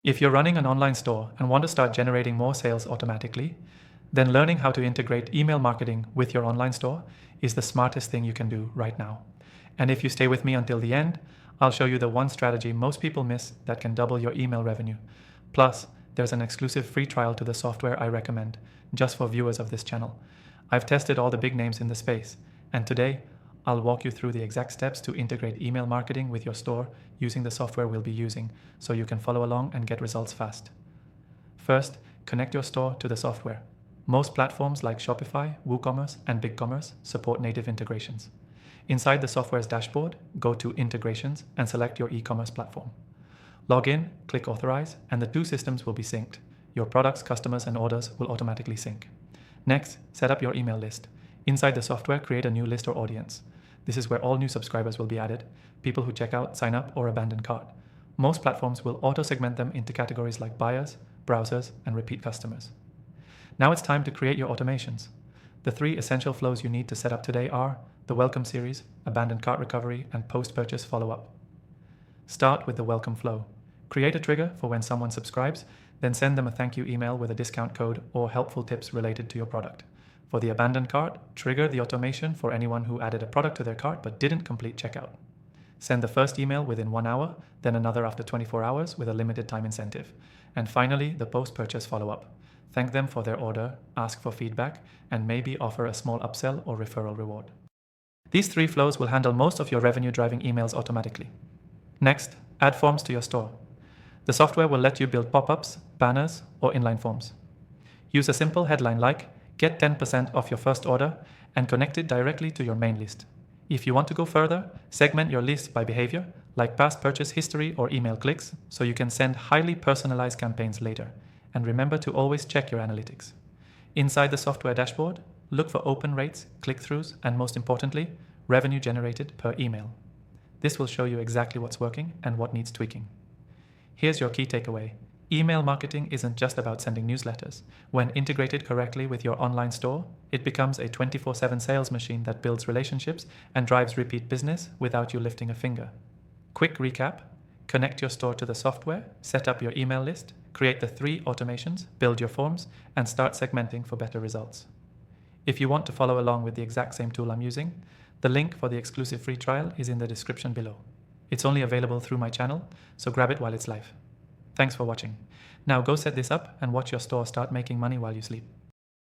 If you're running an online store and want to start generating more sales automatically, then learning how to integrate email marketing with your online store is the smartest thing you can do right now. And if you stay with me until the end, I'll show you the one strategy most people miss that can double your email revenue. Plus, there's an exclusive free trial to the software I recommend, just for viewers of this channel. I've tested all the big names in the space, and today, I'll walk you through the exact steps to integrate email marketing with your store using the software we'll be using, so you can follow along and get results fast. First, connect your store to the software. Most platforms like Shopify, WooCommerce, and BigCommerce support native integrations. Inside the software's dashboard, go to Integrations and select your e-commerce platform. Log in, click Authorize, and the two systems will be synced. Your products, customers, and orders will automatically sync. Next, set up your email list. Inside the software, create a new list or audience. This is where all new subscribers will be added, people who check out, sign up, or abandon cart. Most platforms will auto-segment them into categories like buyers, browsers, and repeat customers. Now it's time to create your automations. The 3 essential flows you need to set up today are the welcome series, abandoned cart recovery, and post-purchase follow-up. Start with the welcome flow. Create a trigger for when someone subscribes, then send them a thank you email with a discount code or helpful tips related to your product. For the abandoned cart, trigger the automation for anyone who added a product to their cart but didn't complete checkout. Send the first email within 1 hour, then another after 24 hours with a limited time incentive. And finally, the post-purchase follow-up. Thank them for their order, ask for feedback, and maybe offer a small upsell or referral reward. These 3 flows will handle most of your revenue-driving emails automatically. Next, add forms to your store. The software will let you build pop-ups, banners, or inline forms. Use a simple headline like, "Get 10% off your first order," and connect it directly to your main list. If you want to go further, segment your list by behavior, like past purchase history or email clicks, so you can send highly personalized campaigns later. And remember to always check your analytics. Inside the software dashboard, look for open rates, click-throughs, and most importantly, revenue generated per email. This will show you exactly what's working and what needs tweaking. Here's your key takeaway. Email marketing isn't just about sending newsletters. When integrated correctly with your online store, it becomes a 24/7 sales machine that builds relationships and drives repeat business without you lifting a finger. Quick recap: connect your store to the software, set up your email list, create the 3 automations, build your forms, and start segmenting for better results. If you want to follow along with the exact same tool I'm using, the link for the exclusive free trial is in the description below. It's only available through my channel, so grab it while it's live. Thanks for watching. Now go set this up and watch your store start making money while you sleep.